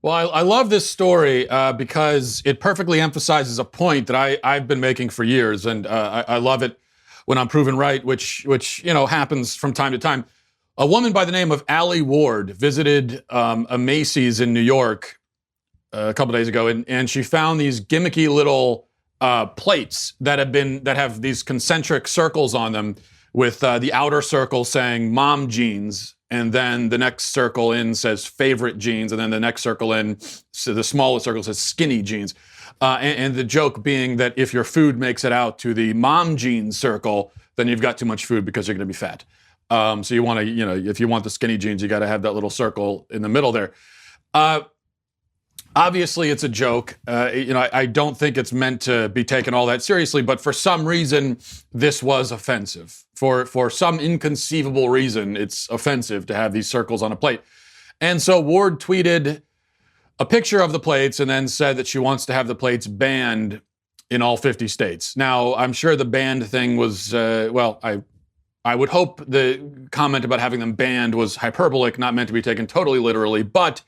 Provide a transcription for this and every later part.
Well, I love this story because it perfectly emphasizes a point that I've been making for years, and I love it when I'm proven right, which happens from time to time. A woman by the name of Allie Ward visited a Macy's in New York a couple days ago, and she found these gimmicky little plates that have these concentric circles on them, with the outer circle saying "Mom Jeans," and then the next circle in says "Favorite Jeans," and then the next circle in, so the smallest circle says "Skinny Jeans." And the joke being that if your food makes it out to the Mom Jeans circle, then you've got too much food because you're going to be fat. So you want to, if you want the skinny jeans, you got to have that little circle in the middle there. Obviously, it's a joke. I don't think it's meant to be taken all that seriously, but for some reason, this was offensive. For some inconceivable reason, it's offensive to have these circles on a plate. And so Ward tweeted a picture of the plates and then said that she wants to have the plates banned in all 50 states. Now, I'm sure the banned thing was, I would hope the comment about having them banned was hyperbolic, not meant to be taken totally literally, but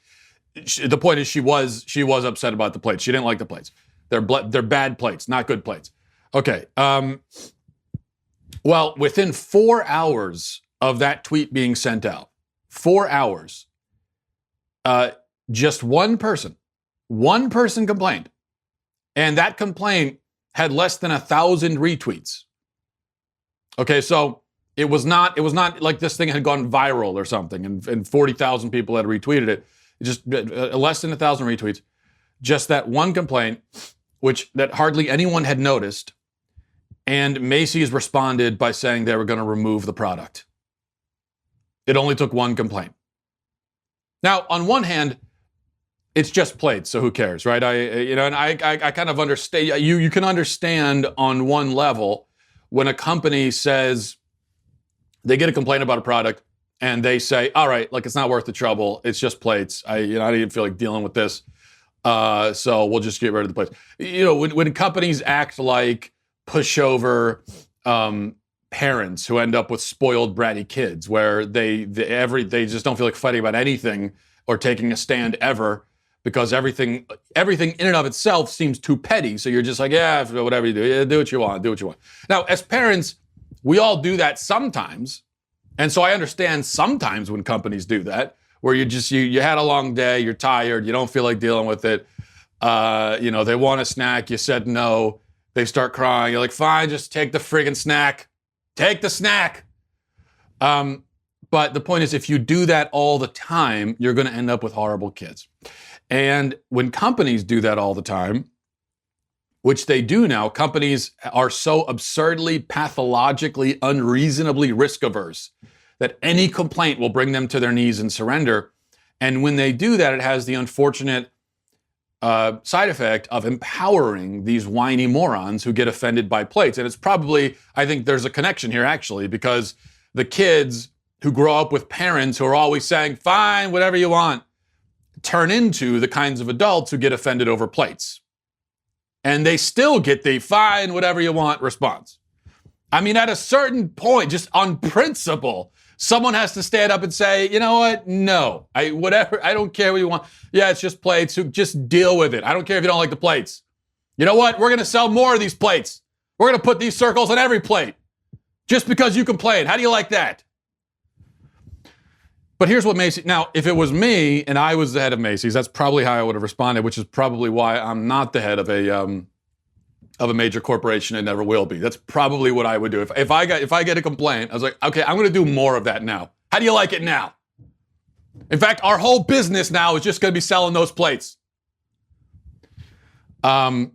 the point is she was upset about the plates. She didn't like the plates. They're bad plates, not good plates. Okay. Well, within 4 hours of that tweet being sent out, 4 hours, just one person complained. And that complaint had less than 1,000 retweets. Okay, so it was not like this thing had gone viral or something and 40,000 people had retweeted it. Just less than 1,000 retweets. Just that one complaint, that hardly anyone had noticed. And Macy's responded by saying they were going to remove the product. It only took one complaint. Now, on one hand, it's just plates, so who cares, right? I kind of understand. You can understand on one level when a company says they get a complaint about a product and they say, all right, like, it's not worth the trouble. It's just plates. I didn't feel like dealing with this. So we'll just get rid of the plates. When companies act like pushover parents who end up with spoiled, bratty kids, where they just don't feel like fighting about anything or taking a stand ever, because everything in and of itself seems too petty. So you're just like, yeah, whatever you do, yeah, do what you want. Now, as parents, we all do that sometimes. And so I understand sometimes when companies do that, where you had a long day, you're tired, you don't feel like dealing with it. They want a snack, you said no, they start crying, you're like, fine, just take the friggin' snack. Take the snack. But the point is, if you do that all the time, you're going to end up with horrible kids. And when companies do that all the time, which they do now, companies are so absurdly, pathologically, unreasonably risk averse that any complaint will bring them to their knees and surrender. And when they do that, it has the unfortunate side effect of empowering these whiny morons who get offended by plates. And it's probably, I think there's a connection here actually, because the kids who grow up with parents who are always saying, fine, whatever you want, turn into the kinds of adults who get offended over plates. And they still get the fine, whatever you want response. I mean, at a certain point, just on principle, someone has to stand up and say, you know what? No, I don't care what you want. Yeah, it's just plates. Just deal with it. I don't care if you don't like the plates. You know what? We're going to sell more of these plates. We're going to put these circles on every plate just because you complain. How do you like that? But here's what Macy's, now, if it was me and I was the head of Macy's, that's probably how I would have responded, which is probably why I'm not the head of a major corporation and never will be. That's probably what I would do. If I get a complaint, I was like, okay, I'm going to do more of that now. How do you like it now? In fact, our whole business now is just going to be selling those plates. But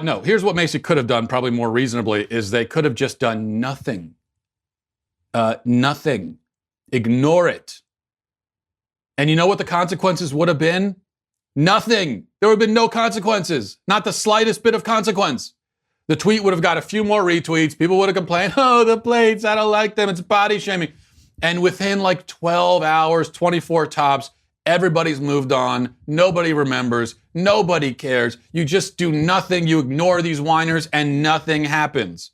no, here's what Macy could have done, probably more reasonably, is they could have just done nothing. Nothing. Ignore it. And you know what the consequences would have been? Nothing. There would have been no consequences. Not the slightest bit of consequence. The tweet would have got a few more retweets. People would have complained, oh, the plates, I don't like them. It's body shaming. And within like 12 hours, 24 tops, everybody's moved on. Nobody remembers. Nobody cares. You just do nothing. You ignore these whiners and nothing happens.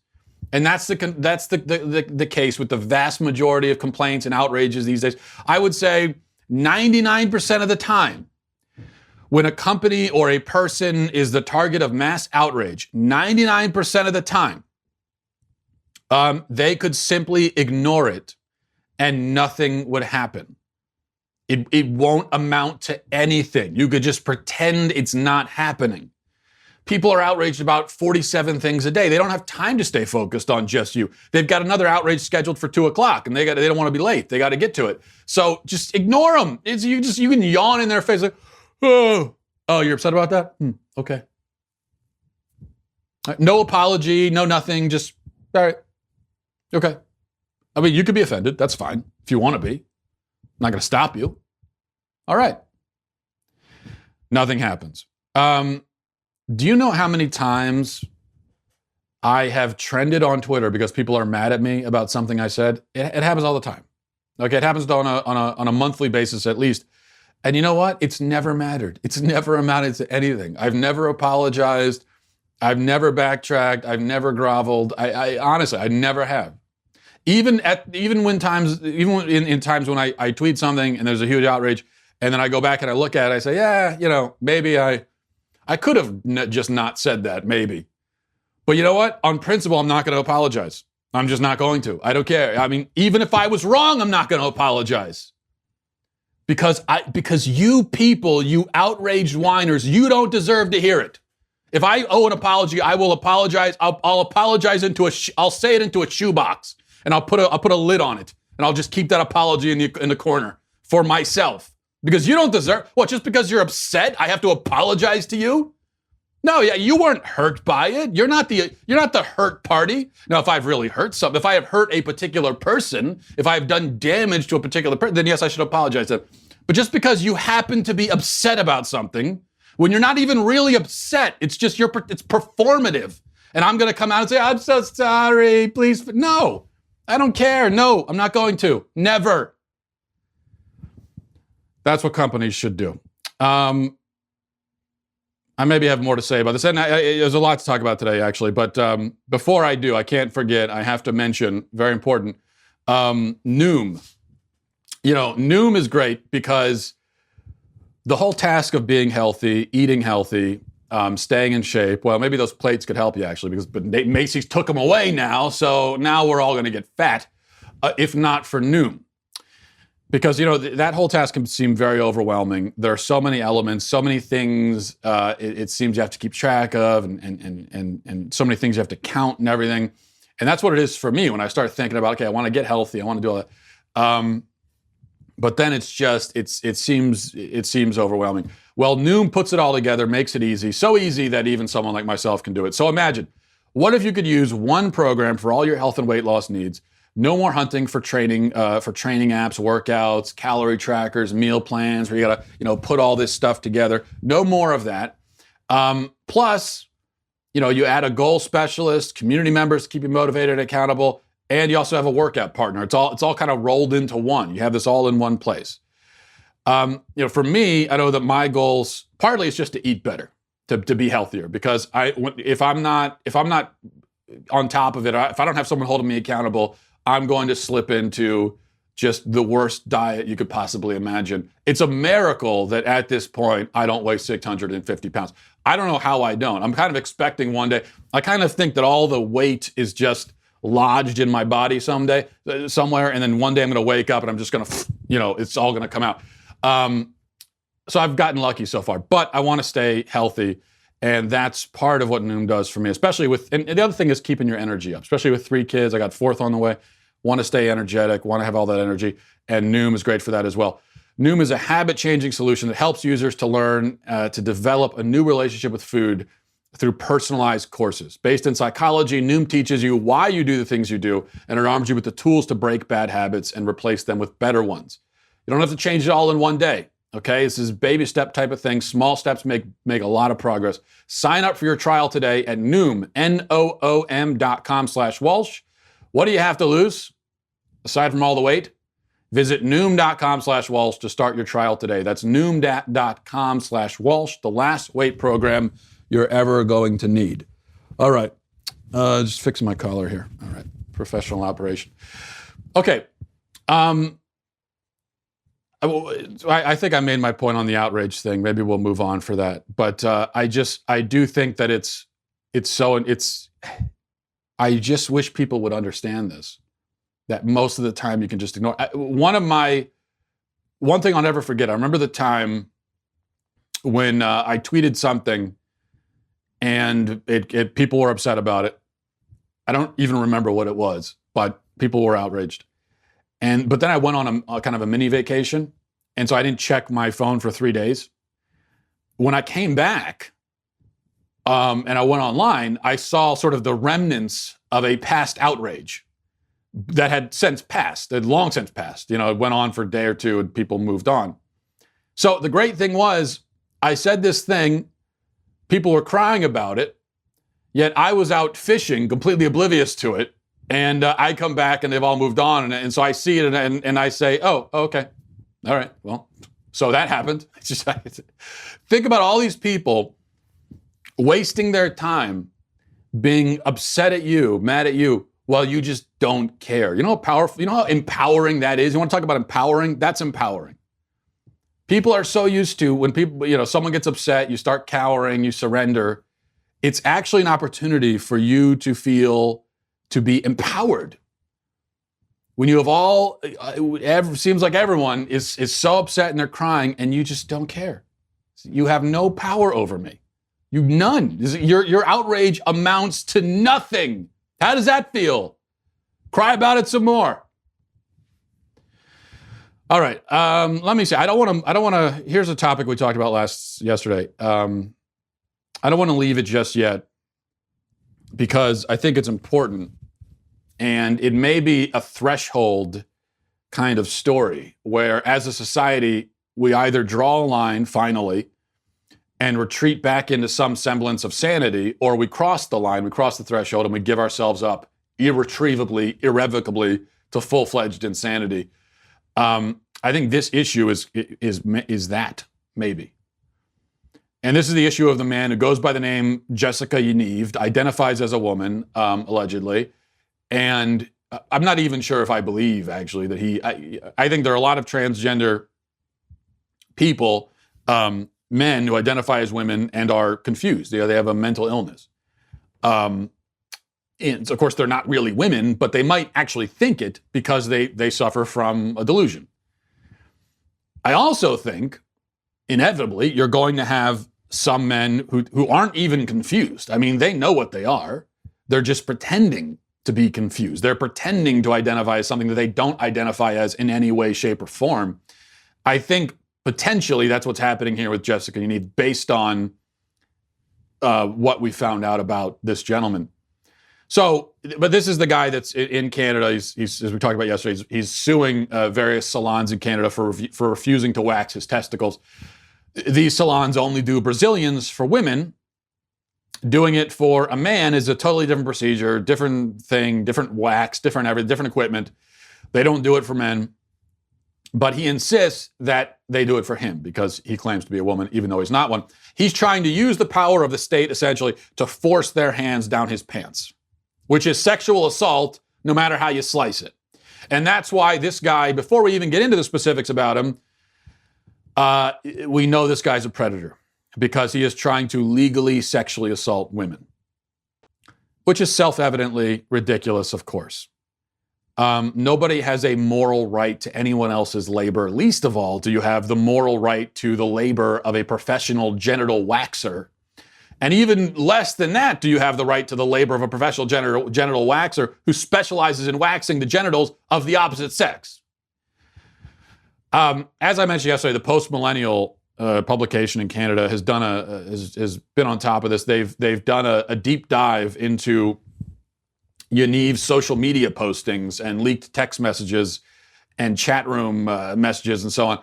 And that's the case with the vast majority of complaints and outrages these days. I would say 99% of the time, When a company or a person is the target of mass outrage, 99% of the time, they could simply ignore it and nothing would happen. It won't amount to anything. You could just pretend it's not happening. People are outraged about 47 things a day. They don't have time to stay focused on just you. They've got another outrage scheduled for 2:00, and they don't want to be late. They got to get to it. So just ignore them. You can yawn in their face like, oh, you're upset about that? Okay. No apology, no nothing. Just all right. Okay. I mean, you could be offended. That's fine if you want to be. I'm not going to stop you. All right. Nothing happens. Do you know how many times I have trended on Twitter because people are mad at me about something I said? It happens all the time. Okay, it happens on a monthly basis at least. And you know what? It's never mattered. It's never amounted to anything. I've never apologized. I've never backtracked. I've never groveled. I honestly, I never have. Even in times when I tweet something and there's a huge outrage, and then I go back and I look at it, I say, yeah, maybe I could have just not said that, maybe. But you know what? On principle, I'm not going to apologize. I'm just not going to. I don't care. I mean, even if I was wrong, I'm not going to apologize. Because you people, you outraged whiners, you don't deserve to hear it. If I owe an apology, I will apologize. I'll apologize I'll say it into a shoebox, and I'll put a lid on it, and I'll just keep that apology in the corner for myself. Because you don't deserve, just because you're upset, I have to apologize to you? No, you weren't hurt by it. You're not the hurt party. Now, if I've really hurt something, if I have hurt a particular person, if I've done damage to a particular person, then yes, I should apologize to them. But just because you happen to be upset about something, when you're not even really upset, it's just it's performative. And I'm going to come out and say, I'm so sorry, please. No, I don't care. No, I'm not going to. Never. That's what companies should do. I maybe have more to say about this. And there's a lot to talk about today, actually. But before I do, I can't forget, I have to mention, very important, Noom. Noom is great because the whole task of being healthy, eating healthy, staying in shape, well, maybe those plates could help you, actually, but Macy's took them away now. So now we're all going to get fat, if not for Noom. Because, that whole task can seem very overwhelming. There are so many elements, so many things it seems you have to keep track of, and so many things you have to count and everything. And that's what it is for me when I start thinking about, okay, I want to get healthy, I want to do all that. But then it's just, it seems overwhelming. Well, Noom puts it all together, makes it easy, so easy that even someone like myself can do it. So imagine, what if you could use one program for all your health and weight loss needs? No more hunting for training apps, workouts, calorie trackers, meal plans, where you gotta, put all this stuff together. No more of that. Plus, you add a goal specialist, community members to keep you motivated and accountable, and you also have a workout partner. It's all kind of rolled into one. You have this all in one place. For me, I know that my goals partly is just to eat better, to be healthier. Because if I'm not on top of it, if I don't have someone holding me accountable, I'm going to slip into just the worst diet you could possibly imagine. It's a miracle that at this point, I don't weigh 650 pounds. I don't know how I don't. I'm kind of expecting one day. I kind of think that all the weight is just lodged in my body somewhere, and then one day I'm going to wake up and I'm just going to, it's all going to come out. So I've gotten lucky so far, but I want to stay healthy. And that's part of what Noom does for me, especially and the other thing is keeping your energy up, especially with 3 kids. I got 4th on the way. Want to stay energetic, want to have all that energy, and Noom is great for that as well. Noom is a habit-changing solution that helps users to learn to develop a new relationship with food through personalized courses. Based in psychology, Noom teaches you why you do the things you do, and it arms you with the tools to break bad habits and replace them with better ones. You don't have to change it all in one day. Okay, this is baby step type of thing. Small steps make a lot of progress. Sign up for your trial today at Noom, Noom.com/Walsh. What do you have to lose? Aside from all the weight, visit Noom.com/Walsh to start your trial today. That's Noom.com/Walsh, the last weight program you're ever going to need. All right, just fixing my collar here. All right, professional operation. Okay, I think I made my point on the outrage thing. Maybe we'll move on for that. But I do think that I just wish people would understand this, that most of the time you can just ignore. One thing I'll never forget, I remember the time when I tweeted something and people were upset about it. I don't even remember what it was, but people were outraged. But then I went on a kind of a mini vacation, and so I didn't check my phone for 3 days. When I came back and I went online, I saw sort of the remnants of a past outrage that had long since passed. It went on for a day or two and people moved on. So the great thing was, I said this thing, people were crying about it, yet I was out fishing, completely oblivious to it. And I come back and they've all moved on. And so I see it and I say, oh, okay. All right. Well, so that happened. Think about all these people wasting their time being upset at you, mad at you, while you just don't care. You know how powerful, how empowering that is? You want to talk about empowering? That's empowering. People are so used to when someone gets upset, you start cowering, you surrender. It's actually an opportunity for you to be empowered. When you have seems like everyone is so upset and they're crying and you just don't care. You have no power over me. None. Your outrage amounts to nothing. How does that feel? Cry about it some more. All right. Let me see. I don't want to. Here's a topic we talked about yesterday. I don't want to leave it just yet because I think it's important, and it may be a threshold kind of story where, as a society, we either draw a line finally and retreat back into some semblance of sanity, or we cross the line, we cross the threshold, and we give ourselves up irretrievably, irrevocably to full-fledged insanity. I think this issue is that, maybe. And this is the issue of the man who goes by the name Jessica Yaniv, identifies as a woman, allegedly. And I'm not even sure if I believe, actually, that I think there are a lot of transgender people, men who identify as women and are confused. They have a mental illness. And of course, they're not really women, but they might actually think it because they suffer from a delusion. I also think, inevitably, you're going to have some men who aren't even confused. I mean, they know what they are. They're just pretending to be confused. They're pretending to identify as something that they don't identify as in any way, shape, or form. I think potentially that's what's happening here with Jessica Yaniv, based on what we found out about this gentleman. So, but this is the guy that's in Canada. He's as we talked about yesterday, he's suing various salons in Canada for refusing to wax his testicles. These salons only do Brazilians for women. Doing it for a man is a totally different procedure, different thing, different wax, different equipment. They don't do it for men. But he insists that they do it for him because he claims to be a woman, even though he's not one. He's trying to use the power of the state, essentially, to force their hands down his pants, which is sexual assault, no matter how you slice it. And that's why this guy, before we even get into the specifics about him, we know this guy's a predator because he is trying to legally sexually assault women, which is self-evidently ridiculous, of course. Nobody has a moral right to anyone else's labor. Least of all, do you have the moral right to the labor of a professional genital waxer. And even less than that, do you have the right to the labor of a professional genital waxer who specializes in waxing the genitals of the opposite sex. As I mentioned yesterday, the Post-Millennial publication in Canada has been on top of this. They've done a deep dive into Yaniv's social media postings and leaked text messages and chat room messages and so on.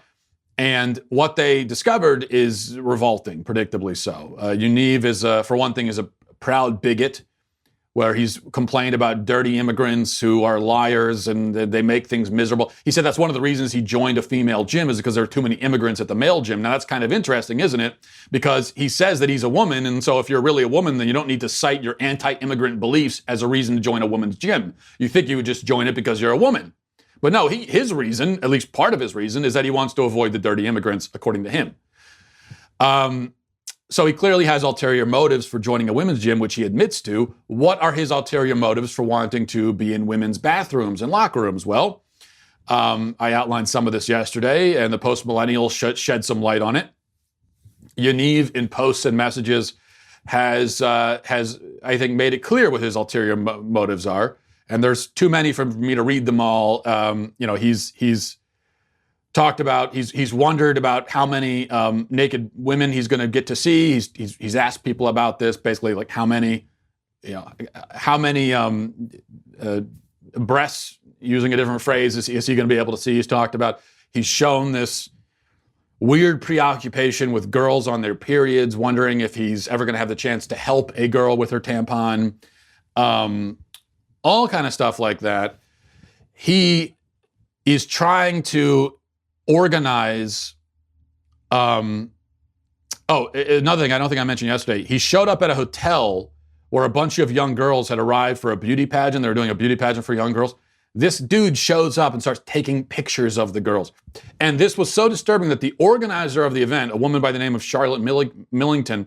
And what they discovered is revolting, predictably so. Yaniv is, for one thing, is a proud bigot, where he's complained about dirty immigrants who are liars and they make things miserable. He said that's one of the reasons he joined a female gym is because there are too many immigrants at the male gym. Now that's kind of interesting, isn't it? Because he says that he's a woman, and so if you're really a woman, then you don't need to cite your anti-immigrant beliefs as a reason to join a woman's gym. You think you would just join it because you're a woman. But no, his reason, at least part of his reason, is that he wants to avoid the dirty immigrants, according to him. So he clearly has ulterior motives for joining a women's gym, which he admits to. What are his ulterior motives for wanting to be in women's bathrooms and locker rooms? Well, I outlined some of this yesterday, and the post-millennial shed some light on it. Yaniv, in posts and messages, has I think made it clear what his ulterior motives are, and there's too many for me to read them all. He's talked about, he's wondered about how many naked women he's going to get to see. He's asked people about this, basically like how many breasts, using a different phrase, is he going to be able to see? He's talked about, he's shown this weird preoccupation with girls on their periods, wondering if he's ever going to have the chance to help a girl with her tampon, all kind of stuff like that. He is trying to organize. Another thing I don't think I mentioned yesterday, he showed up at a hotel where a bunch of young girls had arrived for a beauty pageant. They were doing a beauty pageant for young girls. This dude shows up and starts taking pictures of the girls. And this was so disturbing that the organizer of the event, a woman by the name of Charlotte Millington,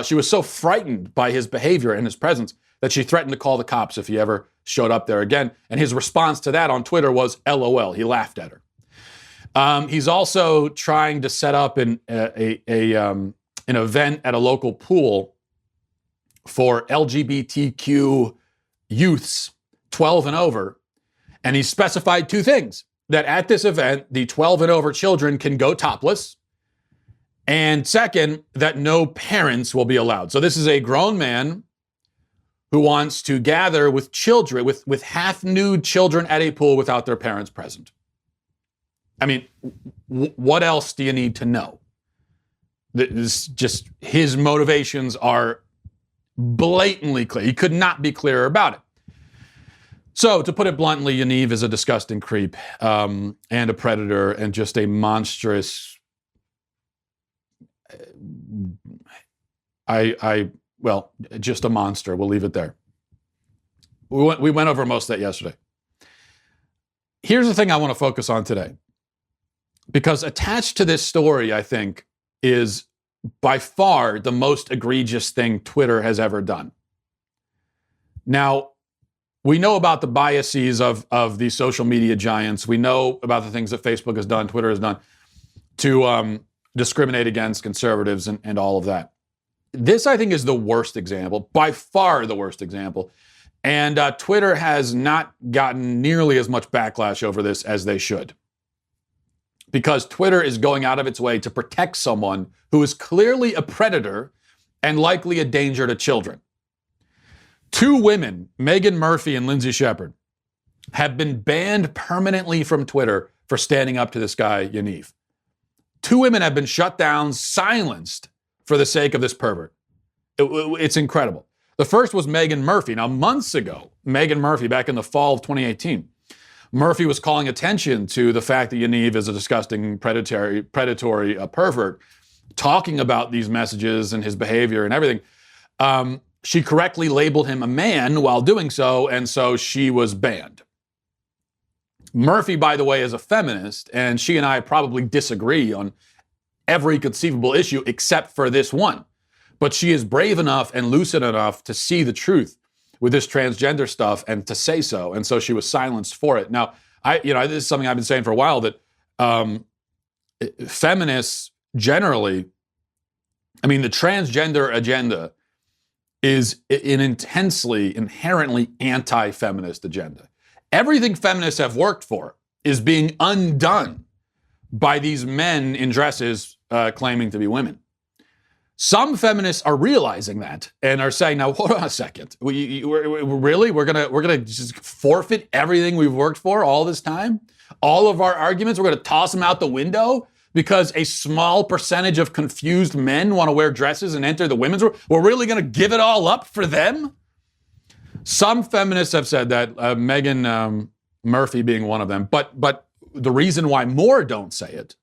she was so frightened by his behavior and his presence that she threatened to call the cops if he ever showed up there again. And his response to that on Twitter was LOL. He laughed at her. He's also trying to set up an event at a local pool for LGBTQ youths 12 and over. And he specified two things: that at this event, the 12 and over children can go topless. And second, that no parents will be allowed. So this is a grown man who wants to gather with children, with half-nude children at a pool without their parents present. I mean, what else do you need to know? This just, his motivations are blatantly clear. He could not be clearer about it. So, to put it bluntly, Yaniv is a disgusting creep and a predator and just a monstrous. Just a monster. We'll leave it there. We went over most of that yesterday. Here's the thing I want to focus on today, because attached to this story, I think, is by far the most egregious thing Twitter has ever done. Now, we know about the biases of these social media giants. We know about the things that Facebook has done, Twitter has done to discriminate against conservatives and all of that. This, I think, is the worst example, by far the worst example. And Twitter has not gotten nearly as much backlash over this as they should, because Twitter is going out of its way to protect someone who is clearly a predator and likely a danger to children. Two women, Megan Murphy and Lindsay Shepard, have been banned permanently from Twitter for standing up to this guy, Yaniv. Two women have been shut down, silenced for the sake of this pervert. It's incredible. The first was Megan Murphy. Now, months ago, Megan Murphy, back in the fall of 2018, Murphy was calling attention to the fact that Yaniv is a disgusting predatory pervert, talking about these messages and his behavior and everything. She correctly labeled him a man while doing so, and so she was banned. Murphy, by the way, is a feminist, and she and I probably disagree on every conceivable issue except for this one. But she is brave enough and lucid enough to see the truth with this transgender stuff and to say so, and so she was silenced for it. Now, this is something I've been saying for a while, that feminists generally, the transgender agenda is an intensely, inherently anti-feminist agenda. Everything feminists have worked for is being undone by these men in dresses claiming to be women. Some feminists are realizing that and are saying, "Now, hold on a second. We're gonna just forfeit everything we've worked for all this time? All of our arguments, we're gonna toss them out the window because a small percentage of confused men want to wear dresses and enter the women's room? We're really gonna give it all up for them?" Some feminists have said that, Megan Murphy being one of them. But the reason why more don't say it,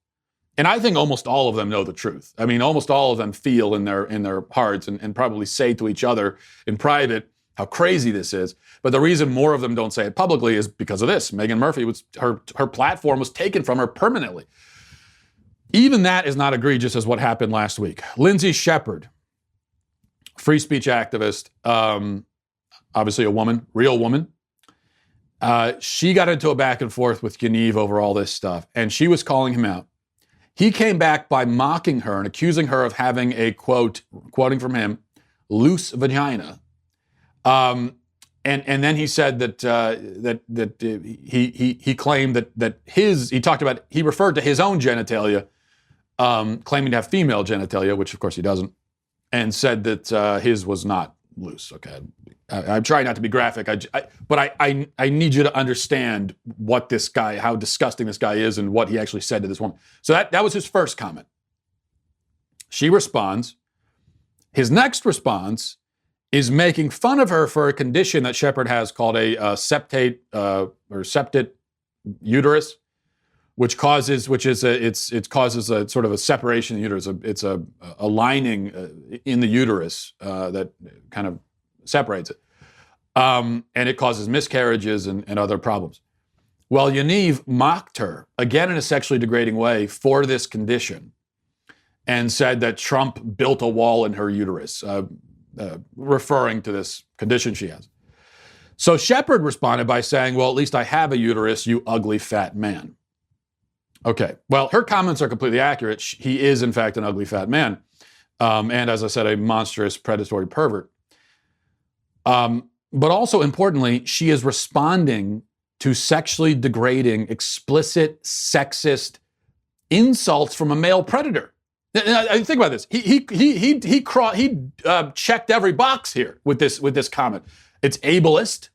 and I think almost all of them know the truth. Almost all of them feel in their hearts and probably say to each other in private, how crazy this is. But the reason more of them don't say it publicly is because of this. Meghan Murphy, her platform was taken from her permanently. Even that is not egregious as what happened last week. Lindsay Shepherd, free speech activist, obviously a woman, real woman. She got into a back and forth with Yaniv over all this stuff, and she was calling him out. He came back by mocking her and accusing her of having a, quote, quoting from him, loose vagina. And then he said that he claimed that he referred to his own genitalia, claiming to have female genitalia, which of course he doesn't, and said that his was not loose. Okay, I'm trying not to be graphic, but I need you to understand what this guy, how disgusting this guy is, and what he actually said to this woman. So that was his first comment. She responds. His next response is making fun of her for a condition that Shepherd has called a septate or septate uterus, which causes a sort of a separation in the uterus. It's a lining in the uterus that kind of separates it, and it causes miscarriages and other problems. Well, Yaniv mocked her again in a sexually degrading way for this condition, and said that Trump built a wall in her uterus, referring to this condition she has. So Shepherd responded by saying, "Well, at least I have a uterus, you ugly fat man." Okay, well, her comments are completely accurate. He is, in fact, an ugly fat man. And as I said, a monstrous predatory pervert. But also importantly, she is responding to sexually degrading, explicit, sexist insults from a male predator. Think about this. He checked every box here with this comment. It's ableist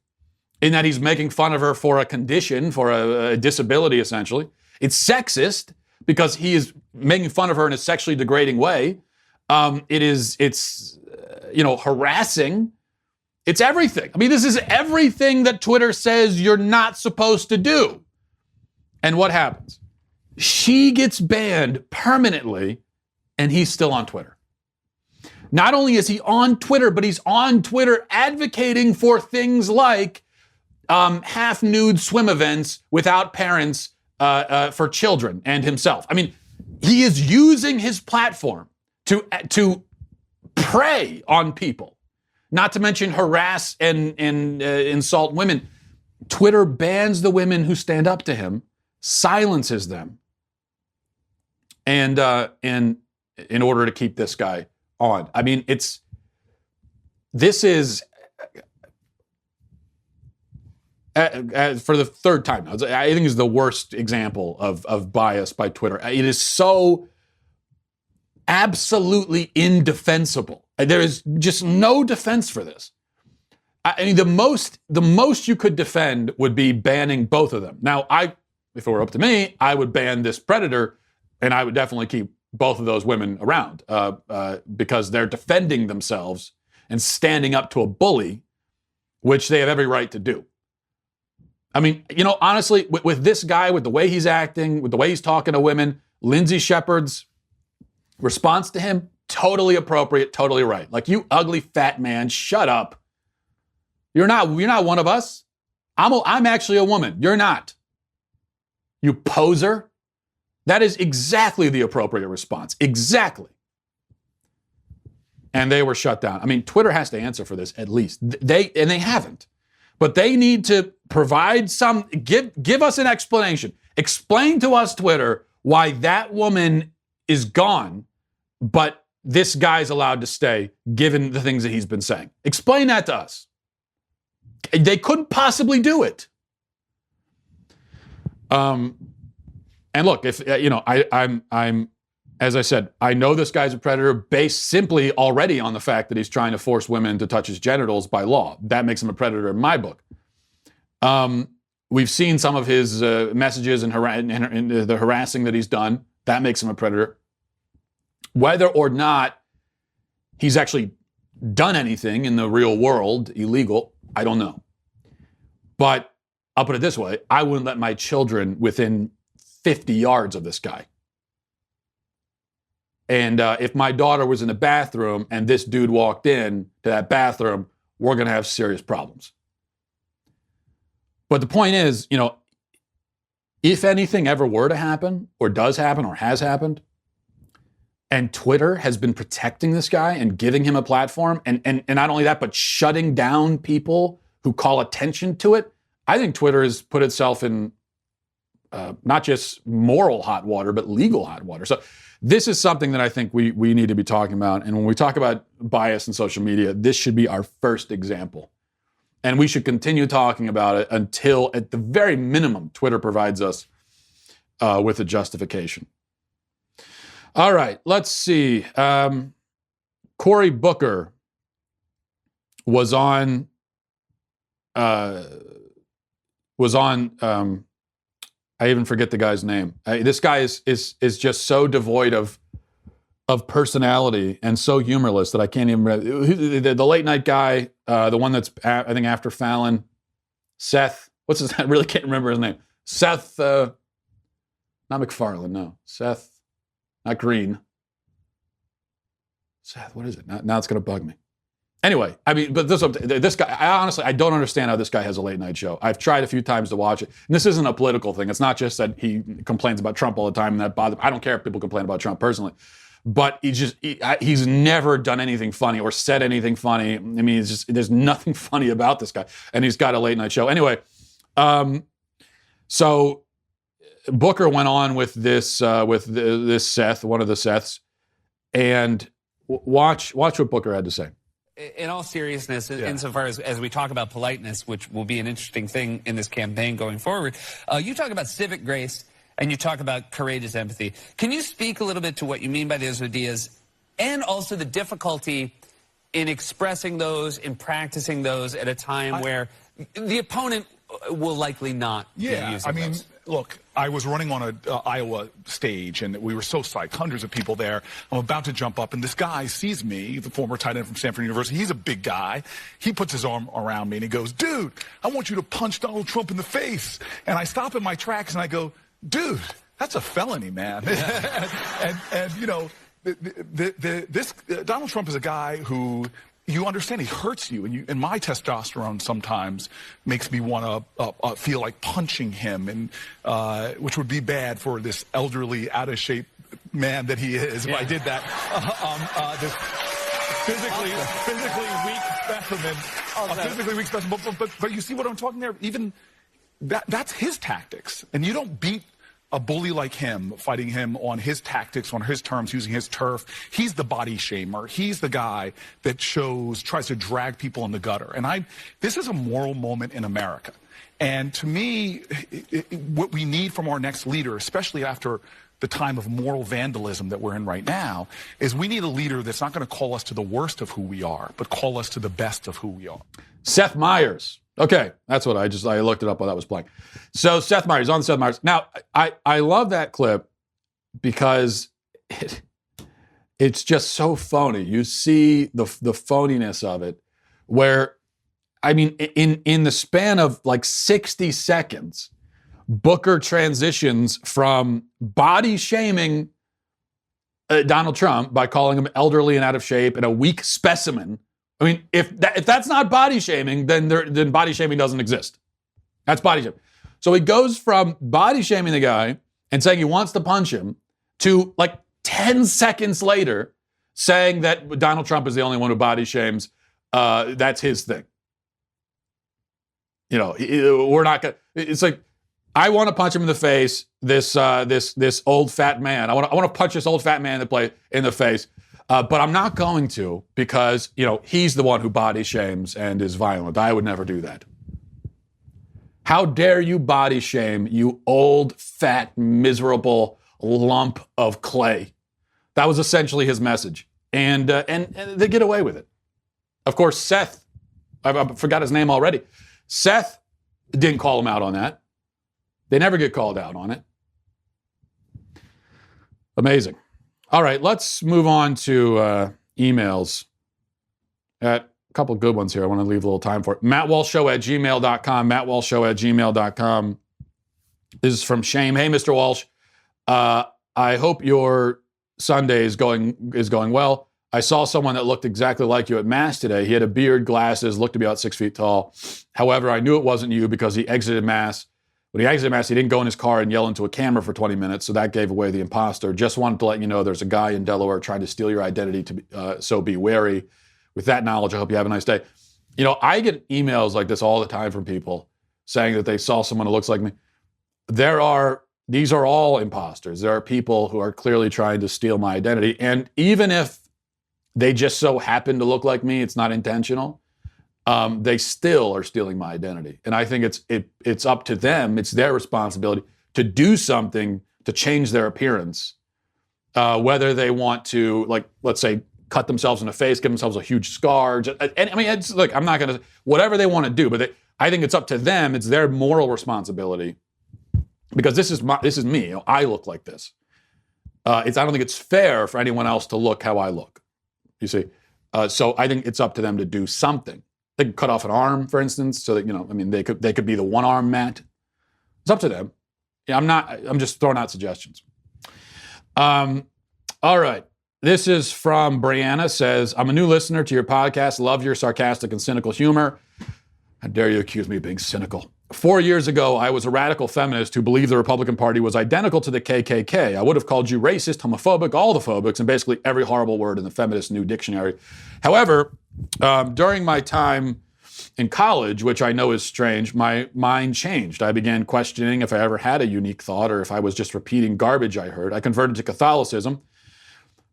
in that he's making fun of her for a condition, for a disability, essentially. It's sexist because he is making fun of her in a sexually degrading way. It's harassing. It's everything. I mean, this is everything that Twitter says you're not supposed to do. And what happens? She gets banned permanently, and he's still on Twitter. Not only is he on Twitter, but he's on Twitter advocating for things like half-nude swim events without parents for children and himself. I mean, he is using his platform to prey on people, not to mention harass and insult women. Twitter bans the women who stand up to him, silences them, and in order to keep this guy on. I mean, this is for the third time now. I think is the worst example of bias by Twitter. It is so absolutely indefensible. There is just no defense for this. I mean, the most you could defend would be banning both of them. Now, if it were up to me, I would ban this predator, and I would definitely keep both of those women around because they're defending themselves and standing up to a bully, which they have every right to do. I mean, honestly, with this guy, with the way he's acting, with the way he's talking to women, Lindsay Shepherd's response to him, totally appropriate, totally right. Like, you ugly fat man, shut up. You're not one of us. I'm actually a woman. You're not. You poser. That is exactly the appropriate response. Exactly. And they were shut down. I mean, Twitter has to answer for this at least. They haven't. But they need to provide give us an explanation. Explain to us, Twitter, why that woman is gone, but this guy's allowed to stay, given the things that he's been saying. Explain that to us. They couldn't possibly do it. And look, if I'm as I said, I know this guy's a predator based simply already on the fact that he's trying to force women to touch his genitals by law. That makes him a predator in my book. We've seen some of his messages and the harassing that he's done. That makes him a predator. Whether or not he's actually done anything in the real world illegal, I don't know. But I'll put it this way. I wouldn't let my children within 50 yards of this guy. And if my daughter was in the bathroom and this dude walked in to that bathroom we're going to have serious problems. But the point is, if anything ever were to happen, or does happen, or has happened, and Twitter has been protecting this guy and giving him a platform, and not only that, but shutting down people who call attention to it, I think Twitter has put itself in not just moral hot water, but legal hot water. So this is something that I think we need to be talking about. And when we talk about bias in social media, this should be our first example. And we should continue talking about it until, at the very minimum, Twitter provides us with a justification. All right, let's see. Cory Booker was on. I even forget the guy's name. This guy is just so devoid of personality and so humorless that I can't even remember. The late night guy, the one that's, I think, after Fallon, Seth, what's his name? I really can't remember his name. Seth, not MacFarlane, no. Seth, not Green. Seth, what is it? Now it's going to bug me. Anyway, I mean, but this guy, I don't understand how this guy has a late night show. I've tried a few times to watch it. And this isn't a political thing. It's not just that he complains about Trump all the time and that bothers me. I don't care if people complain about Trump personally. But he's never done anything funny or said anything funny. I mean, there's nothing funny about this guy. And he's got a late night show. Anyway, so Booker went on with this Seth, one of the Seths, and watch what Booker had to say. In all seriousness, insofar as we talk about politeness, which will be an interesting thing in this campaign going forward, you talk about civic grace and you talk about courageous empathy. Can you speak a little bit to what you mean by those ideas, and also the difficulty in expressing those, in practicing those at a time where the opponent will likely not be using those? Look, I was running on an Iowa stage, and we were so psyched, hundreds of people there. I'm about to jump up, and this guy sees me, the former tight end from Stanford University. He's a big guy. He puts his arm around me, and he goes, "Dude, I want you to punch Donald Trump in the face." And I stop in my tracks, and I go, "Dude, that's a felony, man." and you know, this Donald Trump is a guy who, you understand, he hurts you, and my testosterone sometimes makes me want to feel like punching him, and which would be bad for this elderly, out of shape man that he is. If I did that, this physically weak specimen. But you see what I'm talking there? Even that's his tactics, and you don't beat a bully like him, fighting him on his tactics, on his terms, using his turf. He's the body shamer. He's the guy that tries to drag people in the gutter. And this is a moral moment in America. And to me, what we need from our next leader, especially after the time of moral vandalism that we're in right now, is we need a leader that's not going to call us to the worst of who we are, but call us to the best of who we are. Seth Meyers. Okay, that's what I looked it up while that was playing. So Seth Meyers, on Seth Meyers. Now, I love that clip because it's just so phony. You see the phoniness of it, where, I mean, in the span of like 60 seconds, Booker transitions from body shaming Donald Trump by calling him elderly and out of shape and a weak specimen. I mean, if that's not body shaming, then body shaming doesn't exist. That's body shaming. So he goes from body shaming the guy and saying he wants to punch him to, like, 10 seconds later saying that Donald Trump is the only one who body shames. That's his thing. You know, we're not gonna. It's like, I want to punch him in the face. This old fat man. I want to punch this old fat man in the face. But I'm not going to, because, you know, he's the one who body shames and is violent. I would never do that. How dare you body shame, you old, fat, miserable lump of clay? That was essentially his message. And they get away with it. Of course, Seth, I forgot his name already. Seth didn't call him out on that. They never get called out on it. Amazing. All right, let's move on to emails. A couple good ones here. I want to leave a little time for it. MattWalshShow@gmail.com. MattWalshShow@gmail.com. This is from Shame. Hey, Mr. Walsh. I hope your Sunday is going well. I saw someone that looked exactly like you at Mass today. He had a beard, glasses, looked to be about 6 feet tall. However, I knew it wasn't you because he exited Mass. When he exited Mass, he didn't go in his car and yell into a camera for 20 minutes, so that gave away the imposter. Just wanted to let you know there's a guy in Delaware trying to steal your identity, so be wary. With that knowledge, I hope you have a nice day. You know, I get emails like this all the time from people saying that they saw someone who looks like me. These are all imposters. There are people who are clearly trying to steal my identity. And even if they just so happen to look like me, it's not intentional, they still are stealing my identity. And I think it's up to them, it's their responsibility to do something to change their appearance. Whether they want to, like, let's say, cut themselves in the face, give themselves a huge scar. And I mean, it's like, I'm not going to, whatever they want to do, but I think it's up to them. It's their moral responsibility. Because this is me. You know, I look like this. I don't think it's fair for anyone else to look how I look. You see, so I think it's up to them to do something. They could cut off an arm, for instance, so that, you know, I mean, they could be the one-arm Matt. It's up to them. Yeah, I'm just throwing out suggestions. All right. This is from Brianna. Says, I'm a new listener to your podcast. Love your sarcastic and cynical humor. How dare you accuse me of being cynical? 4 years ago, I was a radical feminist who believed the Republican Party was identical to the KKK. I would have called you racist, homophobic, all the phobics, and basically every horrible word in the feminist new dictionary. However, during my time in college, which I know is strange, my mind changed. I began questioning if I ever had a unique thought or if I was just repeating garbage I heard. I converted to Catholicism.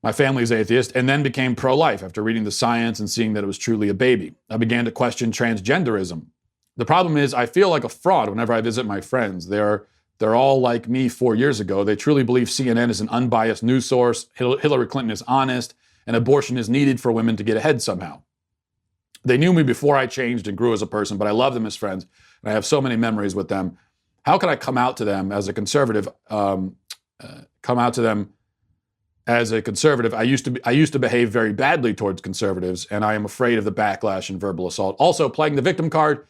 My family is atheist, and then became pro-life after reading the science and seeing that it was truly a baby. I began to question transgenderism. The problem is I feel like a fraud whenever I visit my friends. They're all like me 4 years ago. They truly believe CNN is an unbiased news source, Hillary Clinton is honest, and abortion is needed for women to get ahead somehow. They knew me before I changed and grew as a person, but I love them as friends, and I have so many memories with them. How can I come out to them as a conservative? I used to behave very badly towards conservatives, and I am afraid of the backlash and verbal assault. Also, playing the victim card.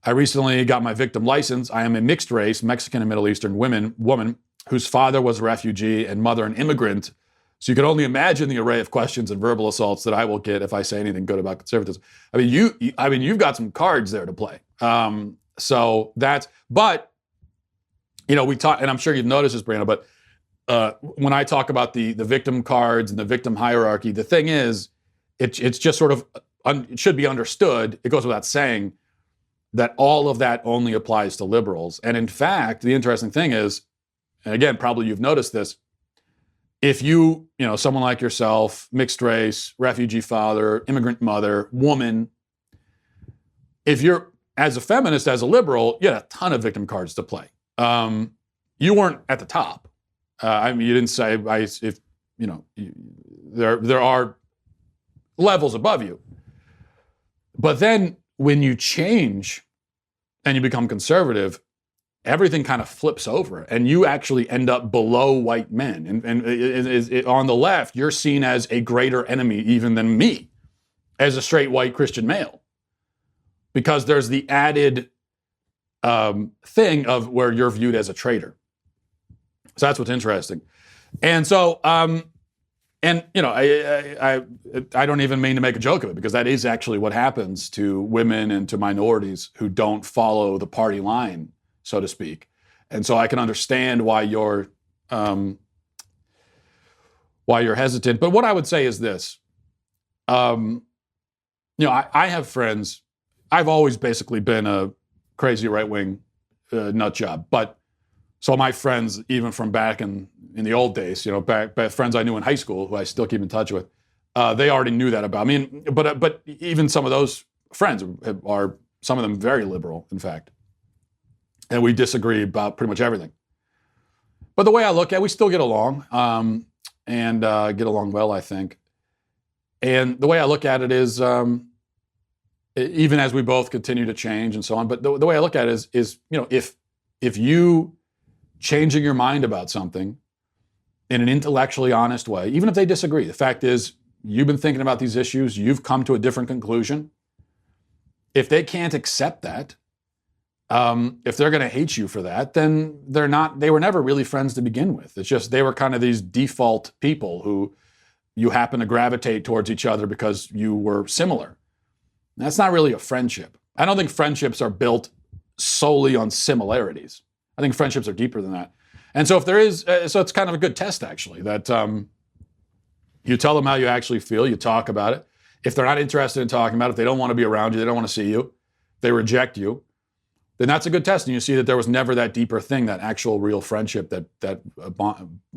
I recently got my victim license. I am a mixed race, Mexican and Middle Eastern woman whose father was a refugee and mother an immigrant. So you can only imagine the array of questions and verbal assaults that I will get if I say anything good about conservatives. I mean, you've got some cards there to play. But you know, we talk, and I'm sure you've noticed this, Brianna, but when I talk about the victim cards and the victim hierarchy, the thing is, it's just sort of, it should be understood, it goes without saying, that all of that only applies to liberals. And in fact, the interesting thing is, and again, probably you've noticed this, if you know, someone like yourself, mixed race, refugee father, immigrant mother, woman, if you're, as a feminist, as a liberal, you had a ton of victim cards to play. You weren't at the top. I mean, you didn't say, there are levels above you. But then when you change and you become conservative, everything kind of flips over and you actually end up below white men. And on the left, you're seen as a greater enemy even than me as a straight white Christian male. Because there's the added thing of where you're viewed as a traitor. So that's what's interesting. And so, and you know, I don't even mean to make a joke of it, because that is actually what happens to women and to minorities who don't follow the party line, so to speak. And so I can understand why you're hesitant. But what I would say is this: you know, I have friends. I've always basically been a crazy right-wing nut job, but so my friends, even from back in the old days, you know, back friends I knew in high school, who I still keep in touch with, they already knew that about me. But even some of those friends are, some of them, very liberal, in fact. And we disagree about pretty much everything. But the way I look at it, we still get along, and get along well, I think. And the way I look at it is, even as we both continue to change and so on, but the way I look at it is, you know, if you changing your mind about something in an intellectually honest way, even if they disagree. The fact is, you've been thinking about these issues, you've come to a different conclusion. If they can't accept that, if they're going to hate you for that, then they were never really friends to begin with. It's just, they were kind of these default people who you happen to gravitate towards each other because you were similar. That's not really a friendship. I don't think friendships are built solely on similarities. I think friendships are deeper than that. And so if there is, so it's kind of a good test actually, that you tell them how you actually feel, you talk about it. If they're not interested in talking about it, if they don't want to be around you, they don't want to see you, they reject you, then that's a good test. And you see that there was never that deeper thing, that actual real friendship that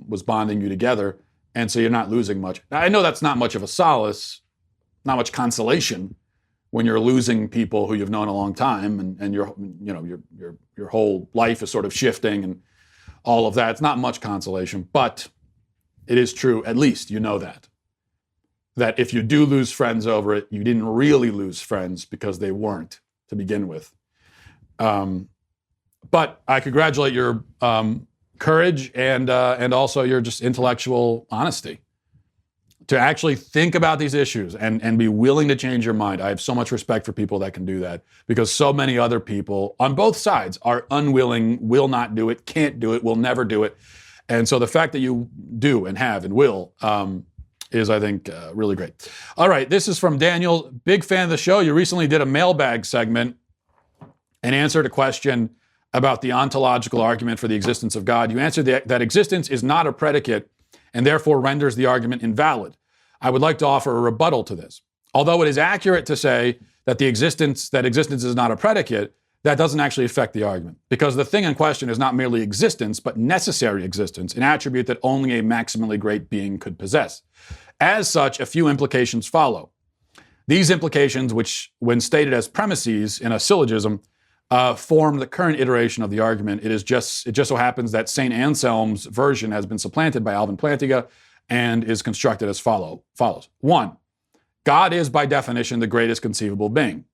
was bonding you together. And so you're not losing much. Now, I know that's not much of a solace, not much consolation when you're losing people who you've known a long time and your whole life is sort of shifting and all of that. It's not much consolation, but it is true, at least you know that if you do lose friends over it, you didn't really lose friends because they weren't to begin with. But I congratulate your courage and also your just intellectual honesty to actually think about these issues and be willing to change your mind. I have so much respect for people that can do that, because so many other people on both sides are unwilling, will not do it, can't do it, will never do it. And so the fact that you do and have and will is, I think, really great. All right, this is from Daniel. Big fan of the show. You recently did a mailbag segment and answered a question about the ontological argument for the existence of God. You answered that existence is not a predicate and therefore renders the argument invalid. I would like to offer a rebuttal to this. Although it is accurate to say that existence is not a predicate, that doesn't actually affect the argument, because the thing in question is not merely existence, but necessary existence, an attribute that only a maximally great being could possess. As such, a few implications follow. These implications, which, when stated as premises in a syllogism, form the current iteration of the argument. It just so happens that St. Anselm's version has been supplanted by Alvin Plantinga and is constructed as follows. 1, God is by definition the greatest conceivable being.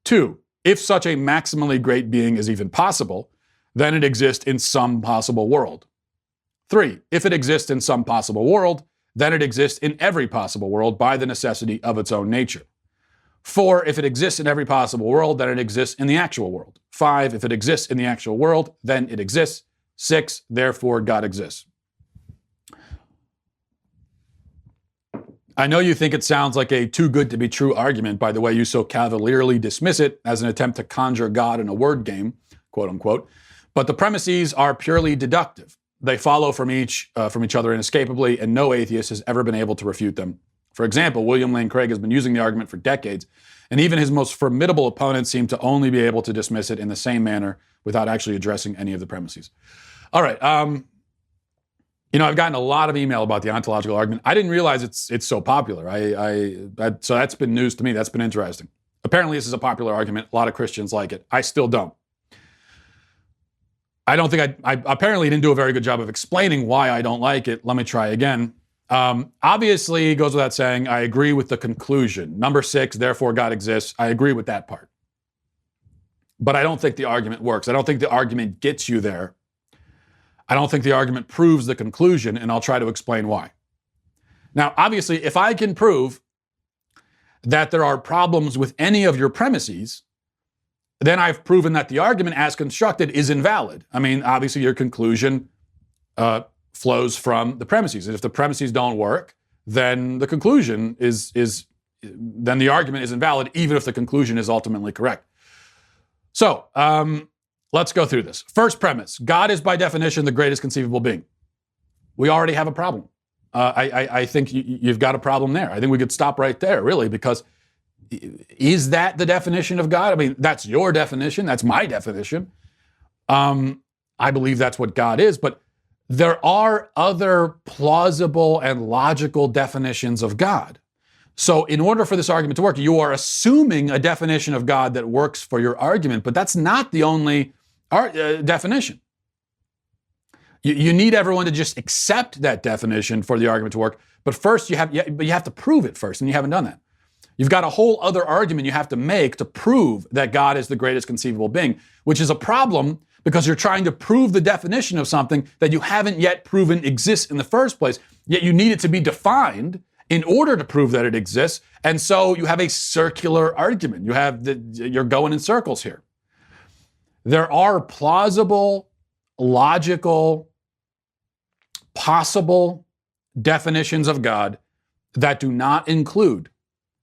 2, if such a maximally great being is even possible, then it exists in some possible world. 3, if it exists in some possible world, then it exists in every possible world by the necessity of its own nature. 4, if it exists in every possible world, then it exists in the actual world. 5, if it exists in the actual world, then it exists. 6, therefore God exists. I know you think it sounds like a too good to be true argument by the way you so cavalierly dismiss it as an attempt to conjure God in a word game, quote unquote, but the premises are purely deductive. They follow from each other inescapably, and no atheist has ever been able to refute them. For example, William Lane Craig has been using the argument for decades, and even his most formidable opponents seem to only be able to dismiss it in the same manner without actually addressing any of the premises. All right. I've gotten a lot of email about the ontological argument. I didn't realize it's so popular. So that's been news to me. That's been interesting. Apparently, this is a popular argument. A lot of Christians like it. I still don't. I don't think I apparently didn't do a very good job of explaining why I don't like it. Let me try again. Obviously, it goes without saying, I agree with the conclusion. Number 6, therefore God exists. I agree with that part. But I don't think the argument works. I don't think the argument gets you there. I don't think the argument proves the conclusion, and I'll try to explain why. Now, obviously, if I can prove that there are problems with any of your premises, then I've proven that the argument as constructed is invalid. I mean, obviously, your conclusion flows from the premises. And if the premises don't work, then the conclusion then the argument is invalid, even if the conclusion is ultimately correct. So let's go through this. First premise: God is by definition the greatest conceivable being. We already have a problem. I think you've got a problem there. I think we could stop right there, really, because is that the definition of God? I mean, that's your definition. That's my definition. I believe that's what God is, but there are other plausible and logical definitions of God. So in order for this argument to work, you are assuming a definition of God that works for your argument, but that's not the only definition. You need everyone to just accept that definition for the argument to work, but first you have to prove it first, and you haven't done that. You've got a whole other argument you have to make to prove that God is the greatest conceivable being, which is a problem because you're trying to prove the definition of something that you haven't yet proven exists in the first place, yet you need it to be defined in order to prove that it exists, and so you have a circular argument. You're going in circles here. There are plausible, logical, possible definitions of God that do not include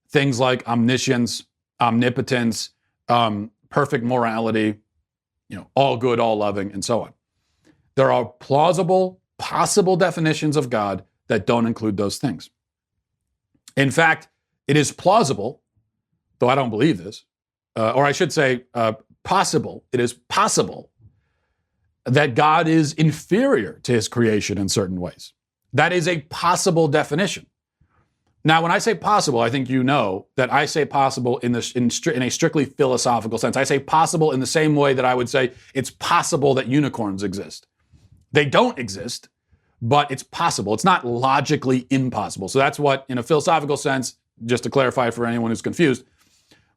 things like omniscience, omnipotence, perfect morality, all good, all loving, and so on. There are plausible, possible definitions of God that don't include those things. In fact, it is plausible, though I don't believe this, or I should say possible, it is possible that God is inferior to his creation in certain ways. That is a possible definition. Now, when I say possible, I think you know that I say possible in a strictly philosophical sense. I say possible in the same way that I would say it's possible that unicorns exist. They don't exist, but it's possible. It's not logically impossible. So that's what, in a philosophical sense, just to clarify for anyone who's confused,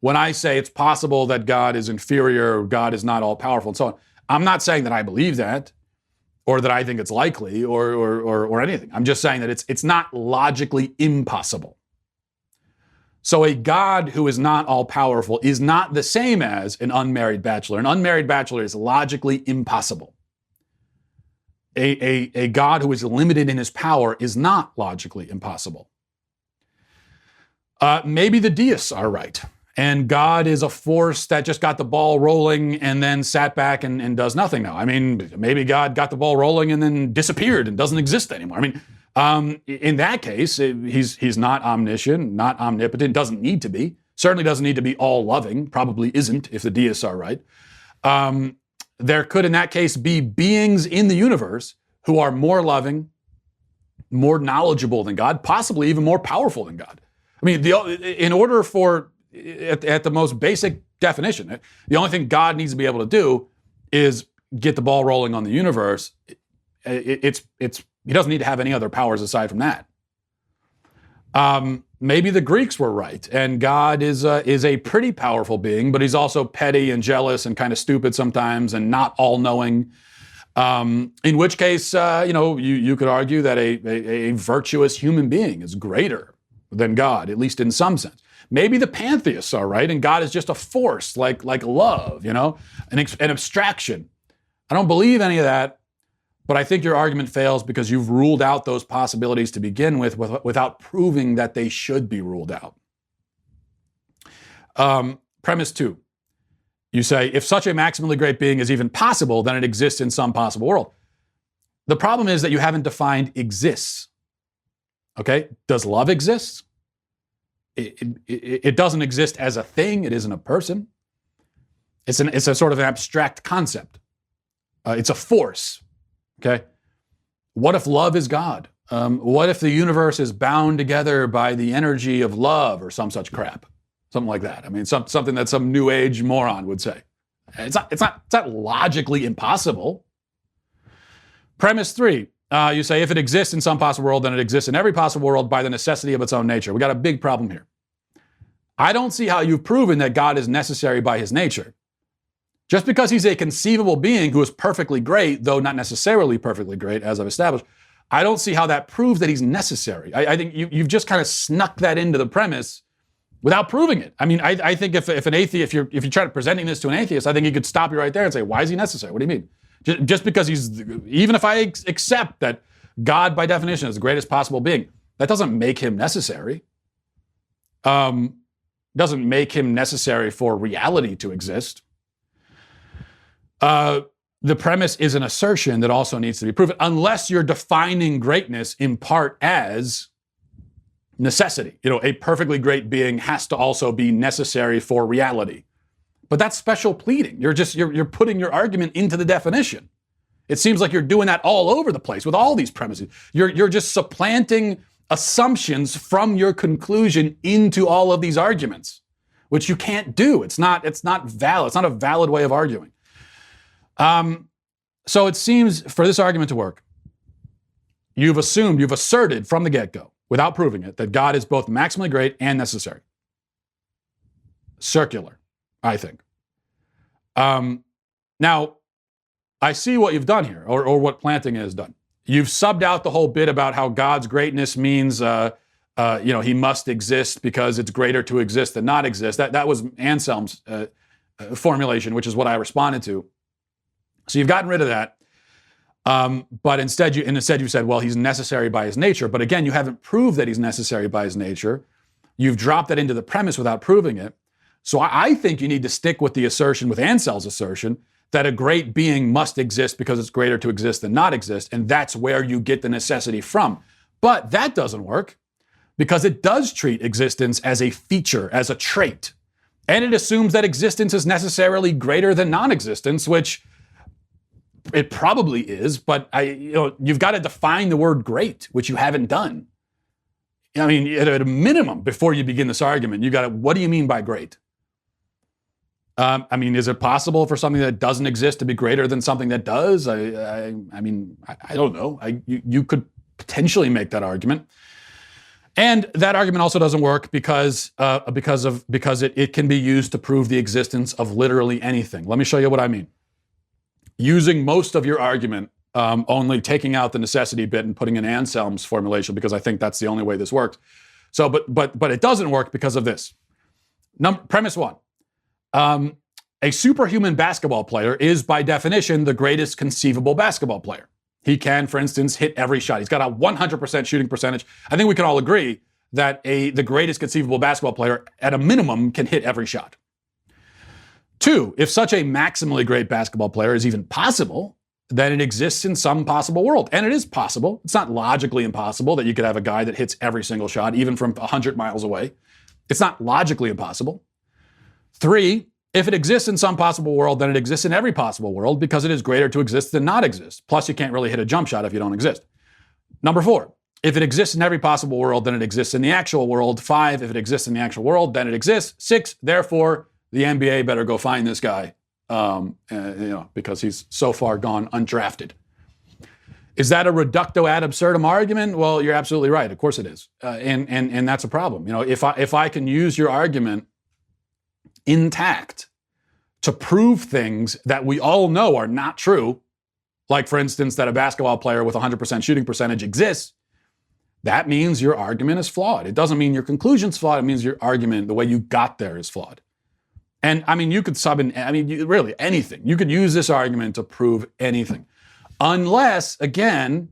when I say it's possible that God is inferior, or God is not all-powerful, and so on, I'm not saying that I believe that, or that I think it's likely, or anything. I'm just saying that it's not logically impossible. So a God who is not all-powerful is not the same as an unmarried bachelor. An unmarried bachelor is logically impossible. A God who is limited in his power is not logically impossible. Maybe the deists are right, and God is a force that just got the ball rolling and then sat back and does nothing now. I mean, maybe God got the ball rolling and then disappeared and doesn't exist anymore. I mean, in that case, he's not omniscient, not omnipotent, doesn't need to be, certainly doesn't need to be all-loving, probably isn't if the deists are right. There could, in that case, be beings in the universe who are more loving, more knowledgeable than God, possibly even more powerful than God. I mean, in order for, at the most basic definition, the only thing God needs to be able to do is get the ball rolling on the universe. He doesn't need to have any other powers aside from that. Maybe the Greeks were right, and God is a pretty powerful being, but he's also petty and jealous and kind of stupid sometimes and not all-knowing. In which case, you could argue that a virtuous human being is greater than God, at least in some sense. Maybe the pantheists are right, and God is just a force like love, an abstraction. I don't believe any of that, but I think your argument fails because you've ruled out those possibilities to begin with without proving that they should be ruled out. Premise 2. You say, if such a maximally great being is even possible, then it exists in some possible world. The problem is that you haven't defined exists. Okay? Does love exist? It doesn't exist as a thing. It isn't a person. It's a sort of an abstract concept. It's a force. Okay? What if love is God? What if the universe is bound together by the energy of love or some such crap? Something like that. I mean, something that some new age moron would say. It's not logically impossible. Premise 3, you say if it exists in some possible world, then it exists in every possible world by the necessity of its own nature. We got a big problem here. I don't see how you've proven that God is necessary by his nature. Just because he's a conceivable being who is perfectly great, though not necessarily perfectly great, as I've established, I don't see how that proves that he's necessary. I think you've just kind of snuck that into the premise without proving it. I mean, I think if an atheist, if you try to presenting this to an atheist, I think he could stop you right there and say, why is he necessary? What do you mean? Just because even if I accept that God by definition is the greatest possible being, that doesn't make him necessary. Doesn't make him necessary for reality to exist. The premise is an assertion that also needs to be proven, unless you're defining greatness in part as necessity. A perfectly great being has to also be necessary for reality. But that's special pleading. You're putting your argument into the definition. It seems like you're doing that all over the place with all these premises. You're just supplanting assumptions from your conclusion into all of these arguments, which you can't do. It's not valid. It's not a valid way of arguing. So it seems for this argument to work, you've asserted from the get-go, without proving it, that God is both maximally great and necessary. Circular, I think. Now, I see what you've done here, or what Planting has done. You've subbed out the whole bit about how God's greatness means, he must exist because it's greater to exist than not exist. That was Anselm's formulation, which is what I responded to. So you've gotten rid of that. But instead you said, well, he's necessary by his nature. But again, you haven't proved that he's necessary by his nature. You've dropped that into the premise without proving it. So I think you need to stick with the assertion, with Ansell's assertion, that a great being must exist because it's greater to exist than not exist. And that's where you get the necessity from. But that doesn't work because it does treat existence as a feature, as a trait. And it assumes that existence is necessarily greater than non-existence, which it probably is, but you've got to define the word great, which you haven't done. I mean, at a minimum, before you begin this argument, you got to, what do you mean by great? I mean, is it possible for something that doesn't exist to be greater than something that does? I mean, I don't know. You could potentially make that argument. And that argument also doesn't work because it can be used to prove the existence of literally anything. Let me show you what I mean. Using most of your argument, only taking out the necessity bit and putting in Anselm's formulation, because I think that's the only way this works. So, but it doesn't work because of this. Premise one. A superhuman basketball player is, by definition, the greatest conceivable basketball player. He can, for instance, hit every shot. He's got a 100% shooting percentage. I think we can all agree that the greatest conceivable basketball player, at a minimum, can hit every shot. Two, if such a maximally great basketball player is even possible, then it exists in some possible world. And it is possible. It's not logically impossible that you could have a guy that hits every single shot, even from 100 miles away. It's not logically impossible. Three, if it exists in some possible world, then it exists in every possible world because it is greater to exist than not exist. Plus, you can't really hit a jump shot if you don't exist. Number four, if it exists in every possible world, then it exists in the actual world. Five, if it exists in the actual world, then it exists. Six, therefore, the NBA better go find this guy, because he's so far gone undrafted. Is that a reductio ad absurdum argument? Well, you're absolutely right. Of course it is, and that's a problem. If I can use your argument intact to prove things that we all know are not true, like, for instance, that a basketball player with 100% shooting percentage exists, that means your argument is flawed. It doesn't mean your conclusion's flawed. It means your argument, the way you got there, is flawed. And I mean, you could really anything. You could use this argument to prove anything. Unless, again,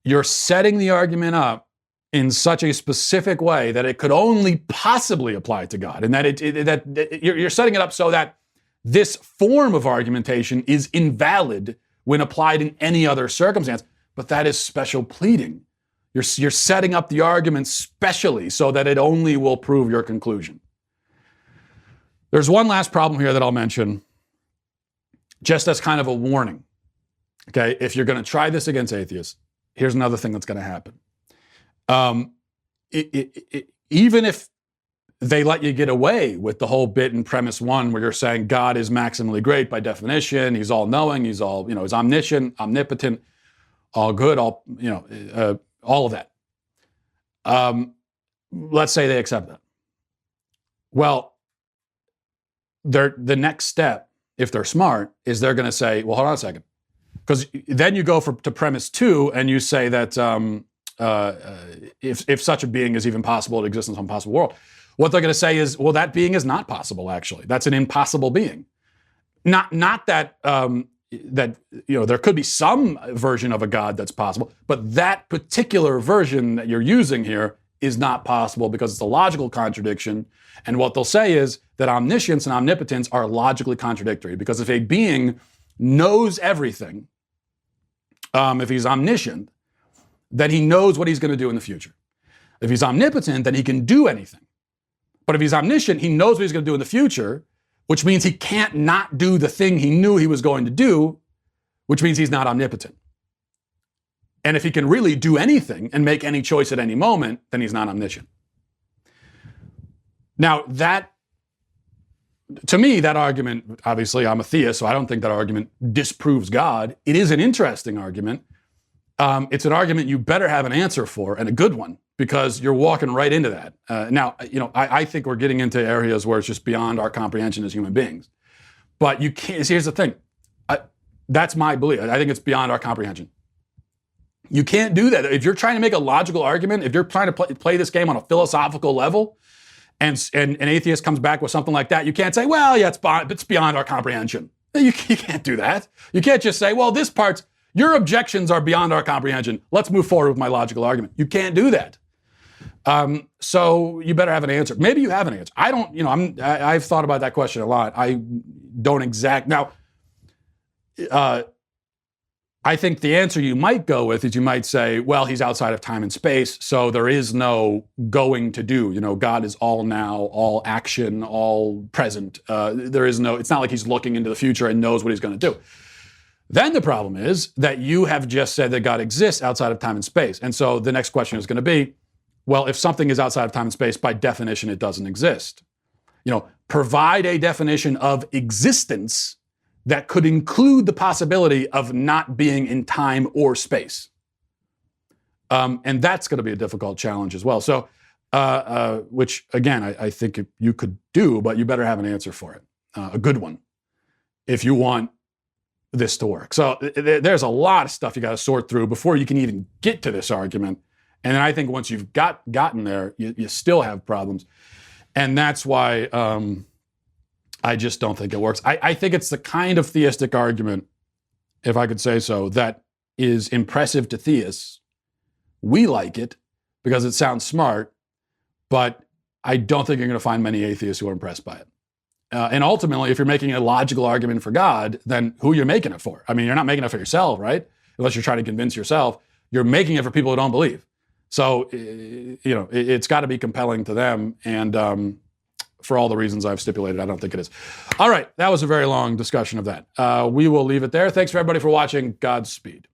you're setting the argument up in such a specific way that it could only possibly apply to God. And that you're setting it up so that this form of argumentation is invalid when applied in any other circumstance. But that is special pleading. You're setting up the argument specially so that it only will prove your conclusion. There's one last problem here that I'll mention, just as kind of a warning. Okay, if you're going to try this against atheists, here's another thing that's going to happen. Even if they let you get away with the whole bit in premise one, where you're saying God is maximally great by definition, he's all-knowing, he's omniscient, omnipotent, all good, all of that. Let's say they accept that. Well, the next step, if they're smart, is they're going to say, well, hold on a second. Because then you go to premise two and you say that if such a being is even possible, it exists in some possible world. What they're going to say is, well, that being is not possible, actually. That's an impossible being. Not that there could be some version of a God that's possible, but that particular version that you're using here is not possible because it's a logical contradiction. And what they'll say is that omniscience and omnipotence are logically contradictory, because if a being knows everything, if he's omniscient, then he knows what he's going to do in the future. If he's omnipotent, then he can do anything. But if he's omniscient, he knows what he's going to do in the future, which means he can't not do the thing he knew he was going to do, which means he's not omnipotent. And if he can really do anything and make any choice at any moment, then he's not omniscient. Now, to me, that argument, obviously I'm a theist, so I don't think that argument disproves God. It is an interesting argument. It's an argument you better have an answer for, and a good one, because you're walking right into that. Now, I think we're getting into areas where it's just beyond our comprehension as human beings. But you can't, here's the thing. That's my belief. I think it's beyond our comprehension. You can't do that. If you're trying to make a logical argument, if you're trying to play this game on a philosophical level, and an atheist comes back with something like that, you can't say, well, yeah, it's beyond our comprehension. You can't do that. You can't just say, well, this part's, Your objections are beyond our comprehension. Let's move forward with my logical argument. You can't do that. So you better have an answer. Maybe you have an answer. I don't, I've thought about that question a lot. I don't now, I think the answer you might go with is you might say, well, he's outside of time and space, so there is no going to do. God is all now, all action, all present. It's not like he's looking into the future and knows what he's going to do. Then the problem is that you have just said that God exists outside of time and space. And so the next question is going to be, well, if something is outside of time and space, by definition, it doesn't exist. Provide a definition of existence that could include the possibility of not being in time or space. And that's going to be a difficult challenge as well. So, which again, I think you could do, but you better have an answer for it, a good one, if you want this to work. So there's a lot of stuff you got to sort through before you can even get to this argument. And then I think once you've gotten there, you still have problems. And that's why I just don't think it works. I think it's the kind of theistic argument, if I could say so, that is impressive to theists. We like it because it sounds smart, but I don't think you're going to find many atheists who are impressed by it. And ultimately, if you're making a logical argument for God, then who you're making it for? I mean, you're not making it for yourself, right? Unless you're trying to convince yourself. You're making it for people who don't believe. So, it's got to be compelling to them. And for all the reasons I've stipulated, I don't think it is. All right, that was a very long discussion of that. We will leave it there. Thanks for everybody for watching. Godspeed.